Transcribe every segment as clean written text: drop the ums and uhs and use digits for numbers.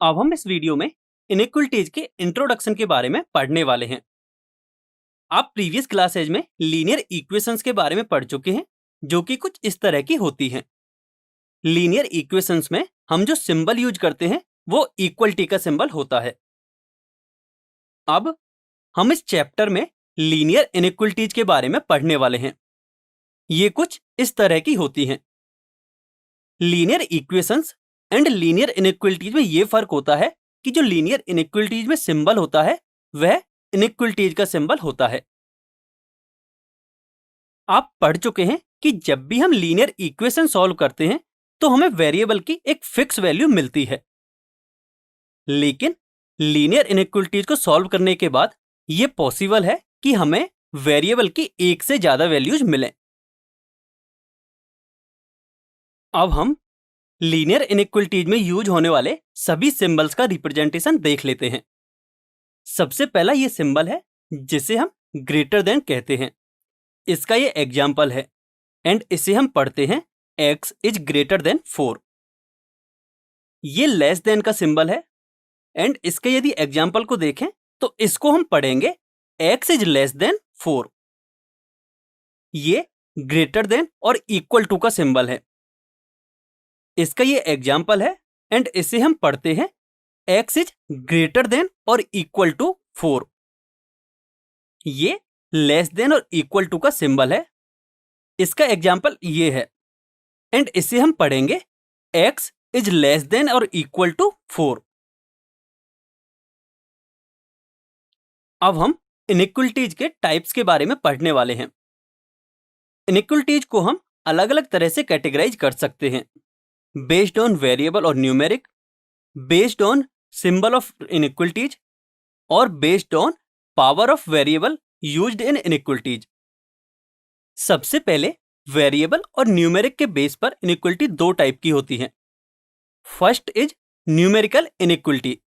अब हम इस वीडियो में इनइक्वलिटीज के इंट्रोडक्शन के बारे में पढ़ने वाले हैं। आप प्रीवियस क्लासेज में लीनियर इक्वेशंस के बारे में पढ़ चुके हैं, जो कि कुछ इस तरह की होती हैं। लीनियर इक्वेशंस में हम जो सिंबल यूज करते हैं वो इक्वलिटी का सिंबल होता है। अब हम इस चैप्टर में लीनियर इनइक्वलिटीज के बारे में पढ़ने वाले हैं। ये कुछ इस तरह की होती हैं। Linear equations and linear inequalities में ये फर्क होता है कि जो लीनियर इनइक्वलिटीज में सिंबल होता है वह इनइक्वलिटीज का सिंबल होता है। आप पढ़ चुके हैं कि जब भी हम लीनियर इक्वेशन सॉल्व करते हैं तो हमें वेरिएबल की एक फिक्स वैल्यू मिलती है, लेकिन लीनियर इनइक्वलिटीज को सॉल्व करने के बाद यह पॉसिबल है कि हमें वेरिएबल की एक से ज्यादा वैल्यूज मिलें। अब हम लीनियर इनइक्वलिटीज में यूज होने वाले सभी सिंबल्स का रिप्रेजेंटेशन देख लेते हैं। सबसे पहला ये सिंबल है जिसे हम ग्रेटर देन कहते हैं। इसका ये एग्जाम्पल है एंड इसे हम पढ़ते हैं x इज ग्रेटर देन 4। ये लेस देन का सिंबल है एंड इसके यदि एग्जाम्पल को देखें तो इसको हम पढ़ेंगे x इज लेस देन 4। ये ग्रेटर देन और इक्वल टू का सिंबल है। इसका ये एग्जाम्पल है एंड इसे हम पढ़ते हैं x इज ग्रेटर देन और इक्वल टू 4। ये लेस देन और इक्वल टू का सिंबल है। इसका एग्जाम्पल ये है एंड इसे हम पढ़ेंगे x इज लेस देन और इक्वल टू 4। अब हम इनइक्वलिटीज के टाइप्स के बारे में पढ़ने वाले हैं। इनइक्वलिटीज को हम अलग अलग तरह से कैटेगराइज कर सकते हैं, बेस्ड ऑन वेरिएबल और numeric, based on symbol of inequalities और based on power of variable used in inequalities. सबसे पहले वेरिएबल और न्यूमेरिक के बेस पर इनइक्वलिटी दो टाइप की होती है। First is numerical inequality.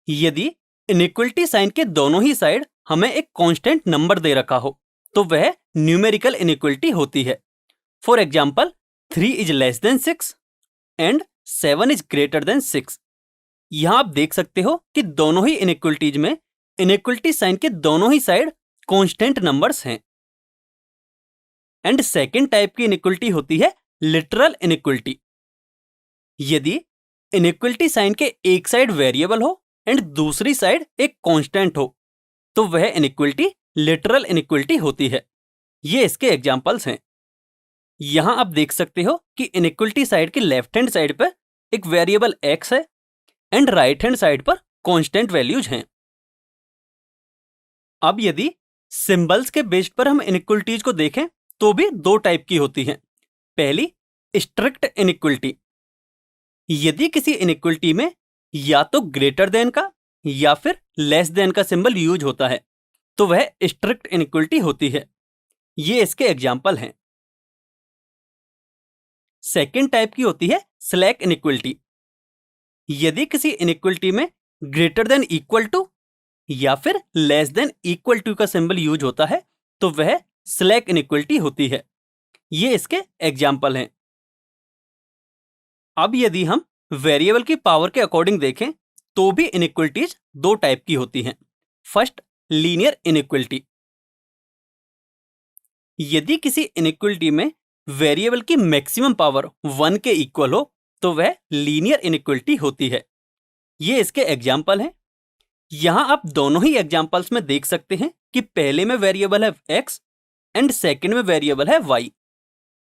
यदि इनइक्वलिटी साइन के दोनों ही साइड हमें एक कांस्टेंट नंबर दे रखा हो तो वह न्यूमेरिकल इनइक्वलिटी होती है। For example 3 is less than 6 and 7 is greater than 6। यहां आप देख सकते हो कि दोनों ही इनइक्वलिटीज में इनइक्वलिटी साइन के दोनों ही साइड कांस्टेंट नंबर्स हैं। एंड सेकेंड टाइप की इनइक्वलिटी होती है लिटरल इनइक्वलिटी। यदि इनइक्वलिटी साइन के एक साइड वेरिएबल हो एंड दूसरी साइड एक कांस्टेंट हो तो वह इनइक्वलिटी लिटरल इनइक्वलिटी होती है। ये इसके एग्जांपल्स हैं। यहां आप देख सकते हो कि इनइक्वलिटी साइड के लेफ्ट हैंड साइड पर एक वेरिएबल x है एंड राइट हैंड साइड पर कांस्टेंट वैल्यूज हैं। अब यदि सिंबल्स के बेस पर हम इनइक्वलिटीज को देखें तो भी दो टाइप की होती हैं। पहली स्ट्रिक्ट इनइक्वलिटी। यदि किसी इनइक्वलिटी में या तो ग्रेटर देन का या फिर लेस देन का सिंबल यूज होता है तो वह स्ट्रिक्ट इनइक्वलिटी होती है। ये इसके एग्जाम्पल हैं। सेकेंड टाइप की होती है स्लैक इनइक्वलिटी। यदि किसी इनइक्वलिटी में ग्रेटर देन इक्वल टू या फिर लेस देन इक्वल टू का सिंबल यूज होता है तो वह स्लैक इनइक्वलिटी होती है। ये इसके एग्जाम्पल हैं। अब यदि हम वेरिएबल की पावर के अकॉर्डिंग देखें तो भी इनइक्वलिटीज दो टाइप की होती हैं। First linear inequality. यदि किसी इनइक्वलिटी में वेरिएबल की मैक्सिमम पावर 1 के इक्वल हो तो वह लीनियर इनइक्वलिटी होती है। ये इसके एग्जाम्पल हैं। यहां आप दोनों ही एग्जाम्पल्स में देख सकते हैं कि पहले में वेरिएबल है x एंड सेकेंड में वेरिएबल है y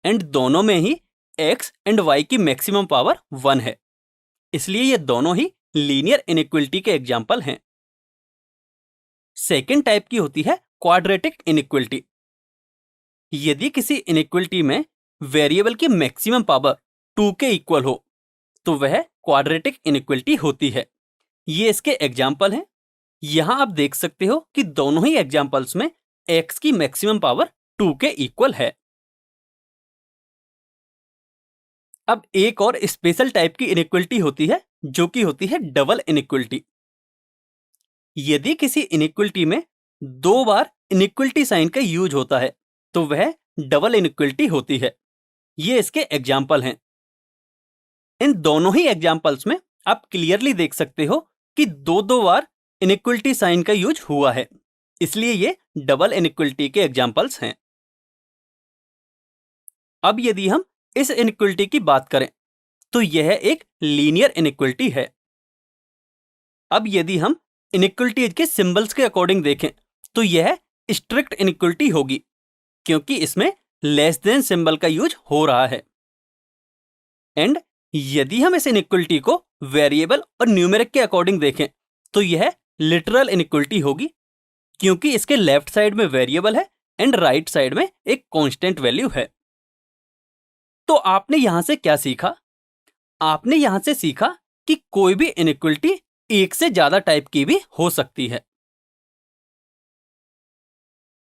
एंड दोनों में ही x एंड y की मैक्सिमम पावर 1 है। इसलिए ये दोनों ही लीनियर इनइक्वलिटी के एग्जाम्पल हैं। सेकेंड टाइप की होती है क्वाड्रेटिक इनइक्वलिटी। यदि किसी इनइक्वलिटी में वेरिएबल की मैक्सिमम पावर 2 के इक्वल हो तो वह क्वाड्रेटिक इनइक्वलिटी होती है। ये इसके एग्जाम्पल हैं। यहां आप देख सकते हो कि दोनों ही एग्जाम्पल्स में x की मैक्सिमम पावर 2 के इक्वल है। अब एक और स्पेशल टाइप की इनइक्वलिटी होती है जो कि होती है डबल इनइक्वलिटी। यदि किसी इनइक्वलिटी में दो बार इनइक्वलिटी साइन का यूज होता है तो वह डबल इनइक्वलिटी होती है। ये इसके एग्जाम्पल हैं। इन दोनों ही एग्जाम्पल्स में आप क्लियरली देख सकते हो कि दो बार इनइक्वलिटी साइन का यूज हुआ है, इसलिए ये डबल इनइक्वलिटी के एग्जाम्पल्स हैं। अब यदि हम इस इनइक्वलिटी की बात करें तो यह एक लीनियर इनइक्वलिटी है। अब यदि हम इनइक्वलिटीज के सिंबल्स के अकॉर्डिंग देखें तो यह स्ट्रिक्ट इनइक्वलिटी होगी, क्योंकि इसमें लेस देन सिंबल का यूज हो रहा है। एंड यदि हम इस इनइक्वलिटी को वेरिएबल और न्यूमेरिक के अकॉर्डिंग देखें तो यह लिटरल इनइक्वलिटी होगी, क्योंकि इसके लेफ्ट साइड में वेरिएबल है एंड राइट साइड में एक कांस्टेंट वैल्यू है। तो आपने यहां से क्या सीखा? आपने यहां से सीखा कि कोई भी इनइक्वलिटी एक से ज्यादा टाइप की भी हो सकती है।